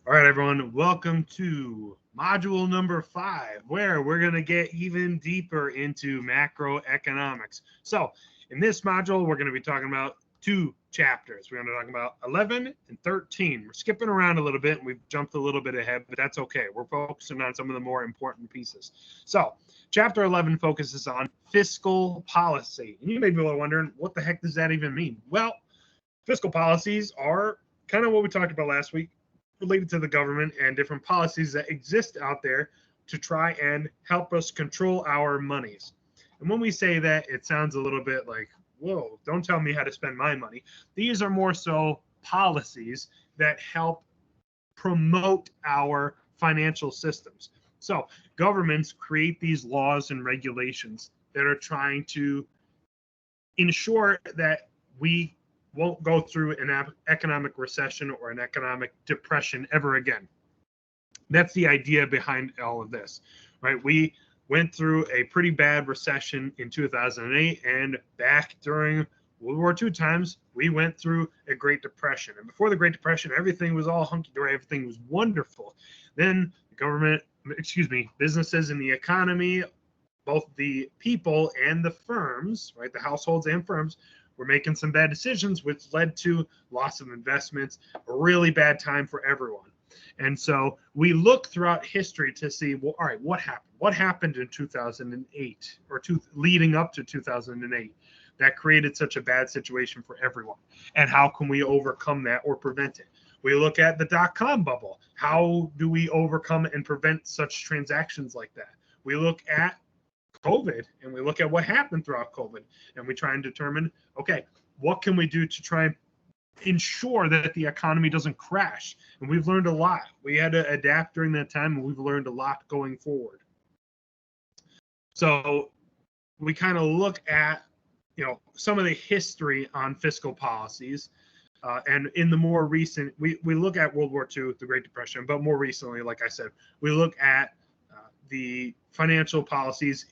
All right, everyone, welcome to module number 5, where we're going to get even deeper into macroeconomics. So, in this module, we're going to be talking about two chapters. We're going to talk about 11 and 13. We're skipping around a little bit, and we've jumped a little bit ahead, but that's okay. We're focusing on some of the more important pieces. So, chapter 11 focuses on fiscal policy. And you may be wondering, what the heck does that even mean? Well, fiscal policies are kind of what we talked about last week, related to the government and different policies that exist out there to try and help us control our monies. And when we say that, it sounds a little bit like, whoa, don't tell me how to spend my money. These are more so policies that help promote our financial systems. So, governments create these laws and regulations that are trying to ensure that we won't go through an economic recession or an economic depression ever again. That's the idea behind all of this, right? We went through a pretty bad recession in 2008, and back during World War II times, we went through a Great Depression. And before the Great Depression, everything was all hunky dory, everything was wonderful. Then the government, businesses and the economy, both the people and the firms, right, the households and firms, were making some bad decisions, which led to loss of investments, a really bad time for everyone. And so we look throughout history to see, well, all right, what happened? What happened in 2008 or leading up to 2008 that created such a bad situation for everyone? And how can we overcome that or prevent it? We look at the dot-com bubble. How do we overcome and prevent such transactions like that? We look at COVID and we look at what happened throughout COVID and we try and determine, okay, what can we do to try and ensure that the economy doesn't crash? And we've learned a lot. We had to adapt during that time, and we've learned a lot going forward. So we kind of look at, some of the history on fiscal policies. And in the more recent, we look at World War II, the Great Depression, but more recently, like I said, we look at the financial policies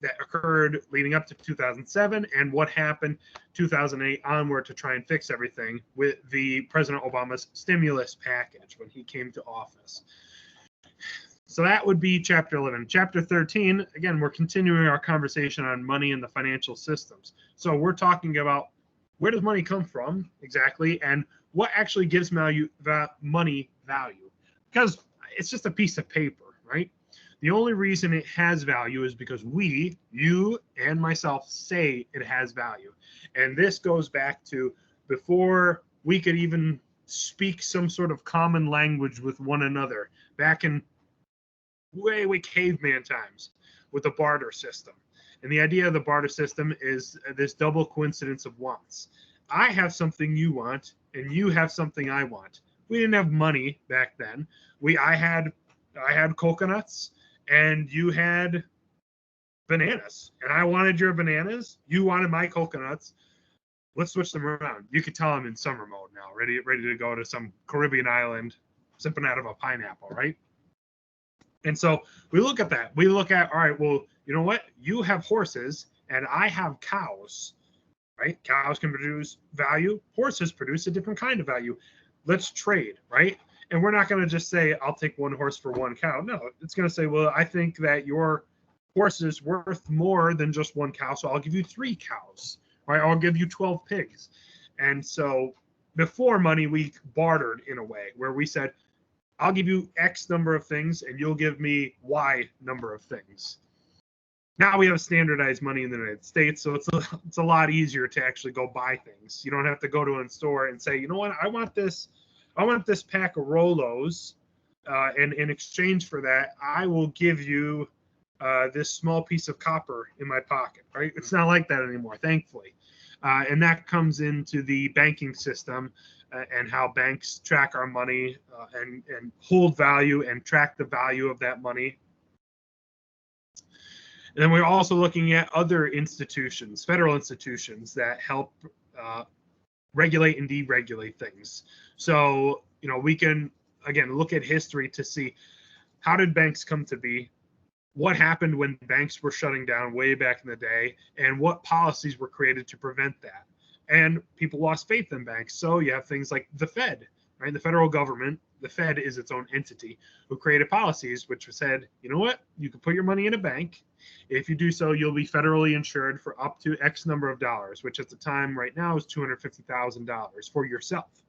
that occurred leading up to 2007 and what happened 2008 onward to try and fix everything with the President Obama's stimulus package when he came to office. So that would be chapter 11. Chapter 13, again, we're continuing our conversation on money and the financial systems. So we're talking about, where does money come from exactly, and what actually gives money value? Because it's just a piece of paper, right? The only reason it has value is because we, you and myself, say it has value. And this goes back to before we could even speak some sort of common language with one another, back in way caveman times with the barter system. And the idea of the barter system is this double coincidence of wants. I have something you want, and you have something I want. We didn't have money back then. I had coconuts, and you had bananas, and I wanted your bananas. You wanted my coconuts. Let's switch them around. You could tell I'm in summer mode now, ready to go to some Caribbean island, sipping out of a pineapple, right? And so we look at that. We look at, all right, well, you know what? You have horses and I have cows, right? Cows can produce value. Horses produce a different kind of value. Let's trade, right? And we're not going to just say, I'll take one horse for one cow. No, it's going to say, well, I think that your horse is worth more than just one cow, so I'll give you 3 cows, right? I'll give you 12 pigs. And so before money, we bartered in a way where we said, I'll give you X number of things and you'll give me Y number of things. Now we have standardized money in the United States, so it's a lot easier to actually go buy things. You don't have to go to a store and say, you know what, I want this pack of Rolos, and in exchange for that, I will give you this small piece of copper in my pocket, right? It's not like that anymore, thankfully. And that comes into the banking system and how banks track our money and hold value and track the value of that money. And then we're also looking at other institutions, federal institutions that help regulate and deregulate things. So, we can, again, look at history to see, how did banks come to be? What happened when banks were shutting down way back in the day, and what policies were created to prevent that? And people lost faith in banks. So you have things like the Fed, right? The federal government, the Fed is its own entity who created policies which said, you know what, you can put your money in a bank. If you do so, you'll be federally insured for up to X number of dollars, which at the time right now is $250,000 for yourself.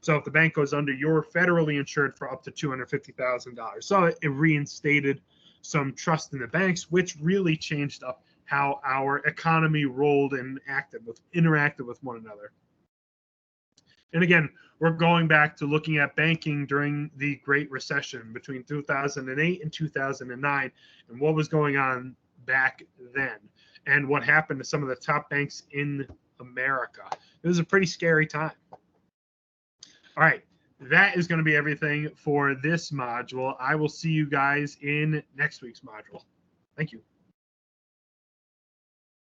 So if the bank goes under, you're federally insured for up to $250,000. So it reinstated some trust in the banks, which really changed up how our economy rolled and interacted with one another. And again, we're going back to looking at banking during the Great Recession between 2008 and 2009 and what was going on back then and what happened to some of the top banks in America. It was a pretty scary time. All right, that is going to be everything for this module. I will see you guys in next week's module. Thank you.